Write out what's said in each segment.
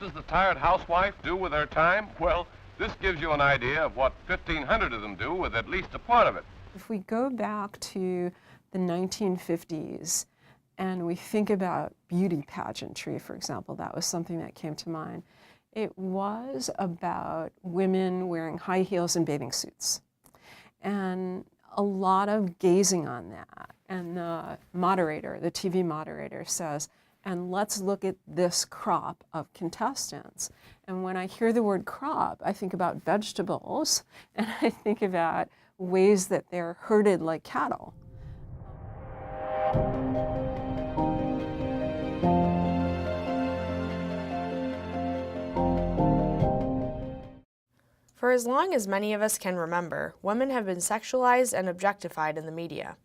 does the tired housewife do with her time? Well, this gives you an idea of what 1,500 of them do with at least a part of it. If we go back to the 1950s and we think about beauty pageantry, for example, that was something that came to mind. It was about women wearing high heels and bathing suits. And a lot of gazing on that. And the moderator, the TV moderator says, and let's look at this crop of contestants. And when I hear the word crop, I think about vegetables, and I think about ways that they're herded like cattle. For as long as many of us can remember, women have been sexualized and objectified in the media.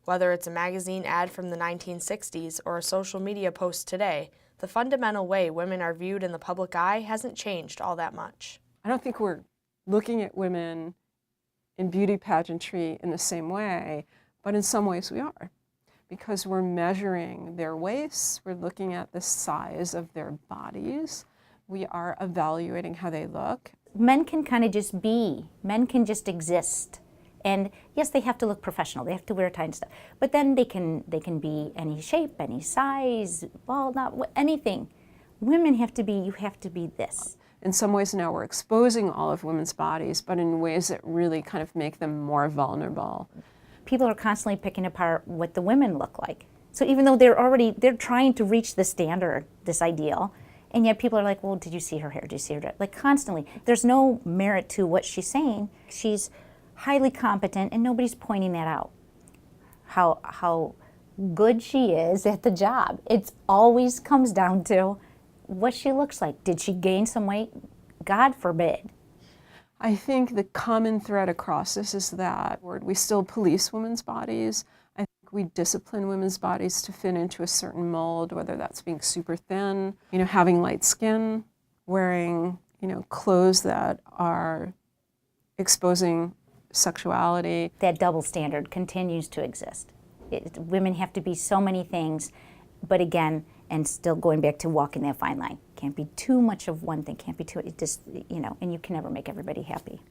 Whether it's a magazine ad from the 1960s or a social media post today, the fundamental way women are viewed in the public eye hasn't changed all that much. I don't think we're looking at women in beauty pageantry in the same way, but in some ways we are. Because we're measuring their waists, we're looking at the size of their bodies, we are evaluating how they look. Men can kind of just be, men can just exist. And yes, they have to look professional, they have to wear a tie and stuff, but then they can be any shape, any size, well, not anything. Women have to be, you have to be this. In some ways now we're exposing all of women's bodies, but in ways that really kind of make them more vulnerable. People are constantly picking apart what the women look like. So even though they're trying to reach the standard, this ideal, and yet people are like, well, did you see her hair? Did you see her dress? Like constantly. There's no merit to what she's saying. She's highly competent and nobody's pointing that out. How good she is at the job. It always comes down to what she looks like. Did she gain some weight? God forbid. I think the common thread across this is that we still police women's bodies. I think we discipline women's bodies to fit into a certain mold, whether that's being super thin, having light skin, wearing, clothes that are exposing sexuality. That double standard continues to exist. Women have to be so many things, but again, and still going back to walking that fine line. Can't be too much of one thing, can't be too, and you can never make everybody happy.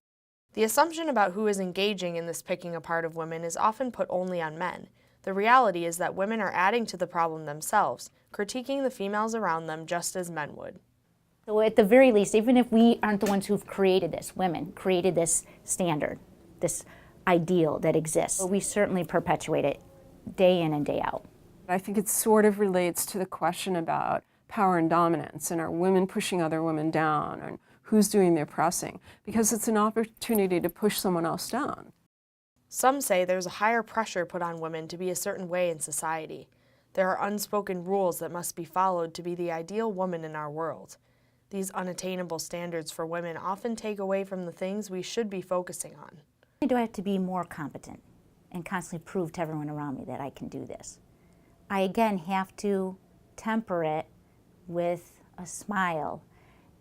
The assumption about who is engaging in this picking apart of women is often put only on men. The reality is that women are adding to the problem themselves, critiquing the females around them just as men would. So at the very least, even if we aren't the ones who've created this, women created this standard, this ideal that exists, we certainly perpetuate it day in and day out. I think it sort of relates to the question about power and dominance, and are women pushing other women down, and who's doing the oppressing, because it's an opportunity to push someone else down. Some say there's a higher pressure put on women to be a certain way in society. There are unspoken rules that must be followed to be the ideal woman in our world. These unattainable standards for women often take away from the things we should be focusing on. Do I have to be more competent and constantly prove to everyone around me that I can do this? I again have to temper it with a smile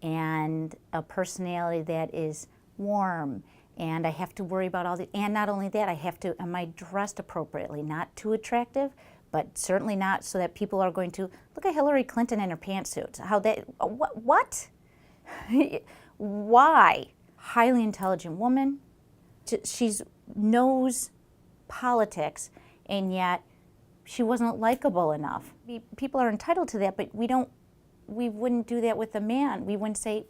and a personality that is warm, and I have to worry about all the, and not only that, I have to, am I dressed appropriately? Not too attractive, but certainly not so that people are going to, look at Hillary Clinton in her pantsuits. How that, what? Why? Highly intelligent woman, she knows politics, and yet she wasn't likable enough. People are entitled to that, but we wouldn't do that with a man. We wouldn't say,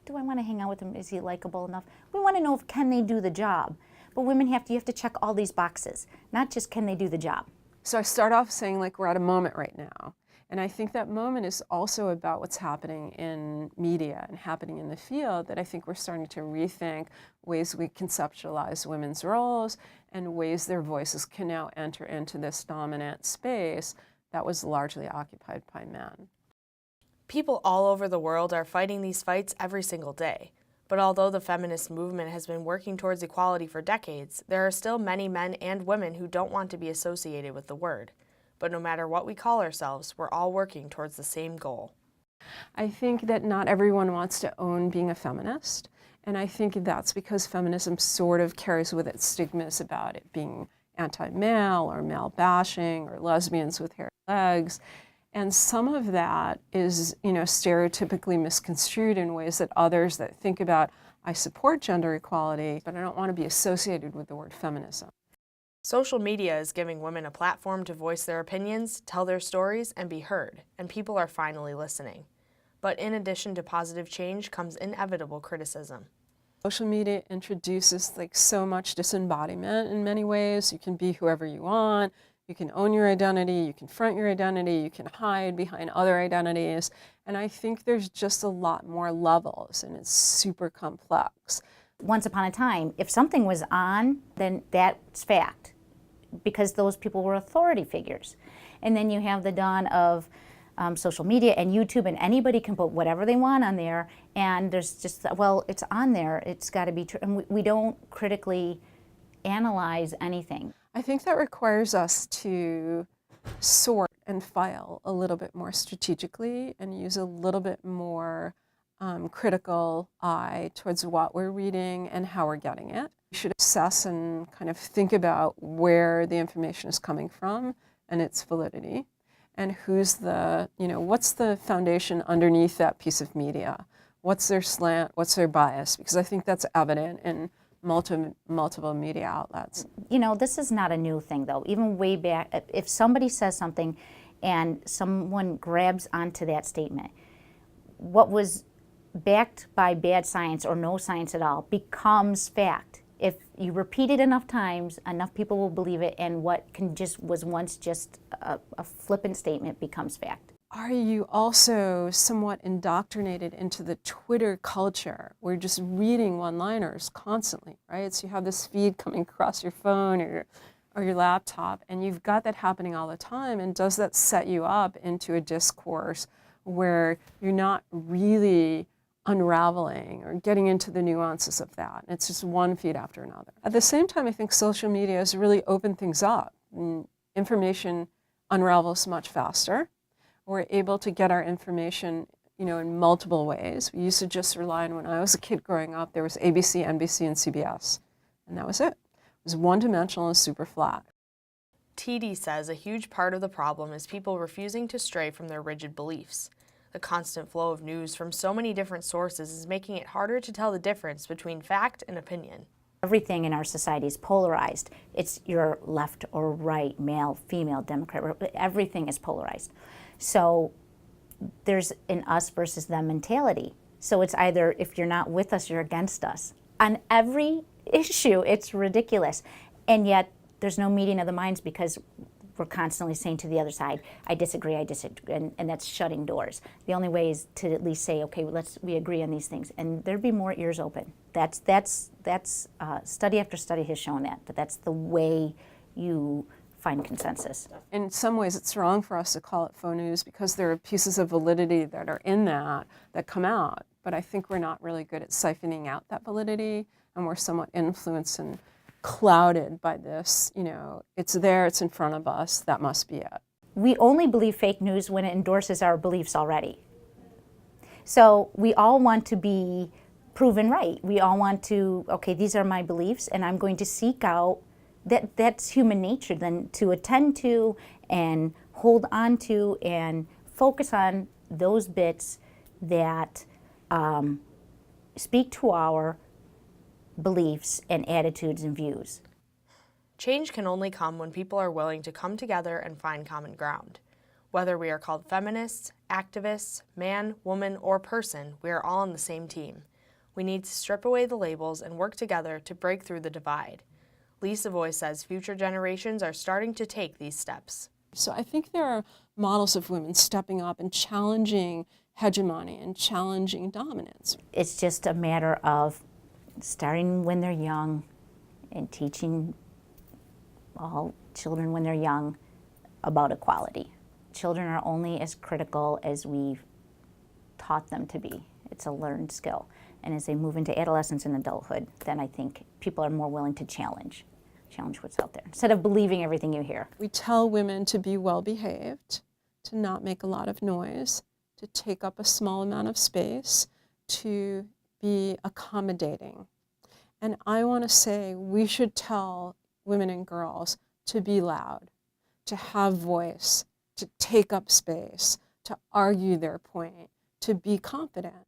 do I want to hang out with him? Is he likable enough? We want to know if can they do the job. But women you have to check all these boxes, not just can they do the job. So I start off saying we're at a moment right now. And I think that moment is also about what's happening in media and happening in the field, that I think we're starting to rethink ways we conceptualize women's roles and ways their voices can now enter into this dominant space that was largely occupied by men. People all over the world are fighting these fights every single day. But although the feminist movement has been working towards equality for decades, there are still many men and women who don't want to be associated with the word. But no matter what we call ourselves, we're all working towards the same goal. I think that not everyone wants to own being a feminist, and I think that's because feminism sort of carries with it stigmas about it being anti-male or male bashing or lesbians with hairy legs. And some of that is, stereotypically misconstrued in ways that others that think about, I support gender equality, but I don't want to be associated with the word feminism. Social media is giving women a platform to voice their opinions, tell their stories, and be heard, and people are finally listening. But in addition to positive change comes inevitable criticism. Social media introduces so much disembodiment in many ways. You can be whoever you want. You can own your identity, you can front your identity, you can hide behind other identities. And I think there's just a lot more levels, and it's super complex. Once upon a time, if something was on, then that's fact, because those people were authority figures. And then you have the dawn of social media and YouTube, and anybody can put whatever they want on there, and there's just, well, it's on there, it's got to be true. And we don't critically analyze anything. I think that requires us to sort and file a little bit more strategically and use a little bit more critical eye towards what we're reading and how we're getting it. We should assess and kind of think about where the information is coming from and its validity, and who's what's the foundation underneath that piece of media? What's their slant? What's their bias? Because I think that's evident in multiple media outlets. This is not a new thing, though. Even way back, if somebody says something and someone grabs onto that statement, what was backed by bad science or no science at all becomes fact. If you repeat it enough times, enough people will believe it, and what was once just a flippant statement becomes fact. Are you also somewhat indoctrinated into the Twitter culture? We're just reading one-liners constantly, right? So you have this feed coming across your phone or your laptop, and you've got that happening all the time. And does that set you up into a discourse where you're not really unraveling or getting into the nuances of that? It's just one feed after another. At the same time, I think social media has really opened things up. Information unravels much faster. We're able to get our information, in multiple ways. We used to just rely on, when I was a kid growing up, there was ABC, NBC, and CBS, and that was it. It was one-dimensional and super flat. TD says a huge part of the problem is people refusing to stray from their rigid beliefs. The constant flow of news from so many different sources is making it harder to tell the difference between fact and opinion. Everything in our society is polarized. It's your left or right, male, female, Democrat, everything is polarized. So there's an us versus them mentality. So it's either if you're not with us, you're against us. On every issue, it's ridiculous. And yet there's no meeting of the minds because we're constantly saying to the other side, I disagree, and that's shutting doors. The only way is to at least say, okay, we agree on these things, and there'd be more ears open. That's study after study has shown that, but that's the way you find consensus. In some ways, it's wrong for us to call it faux news because there are pieces of validity that are in that come out, but I think we're not really good at siphoning out that validity, and we're somewhat influenced and clouded by this, it's there, it's in front of us, that must be it. We only believe fake news when it endorses our beliefs already. So we all want to be proven right. We all want to, okay, these are my beliefs, and I'm going to seek out, that's human nature then, to attend to and hold on to and focus on those bits that speak to our beliefs and attitudes and views. Change can only come when people are willing to come together and find common ground. Whether we are called feminists, activists, man, woman, or person, we are all on the same team. We need to strip away the labels and work together to break through the divide. Lisa Voy says future generations are starting to take these steps. So I think there are models of women stepping up and challenging hegemony and challenging dominance. It's just a matter of starting when they're young and teaching all children when they're young about equality. Children are only as critical as we've taught them to be. It's a learned skill. And as they move into adolescence and adulthood, then I think people are more willing to challenge what's out there, instead of believing everything you hear. We tell women to be well-behaved, to not make a lot of noise, to take up a small amount of space, to be accommodating. And I want to say we should tell women and girls to be loud, to have voice, to take up space, to argue their point, to be confident.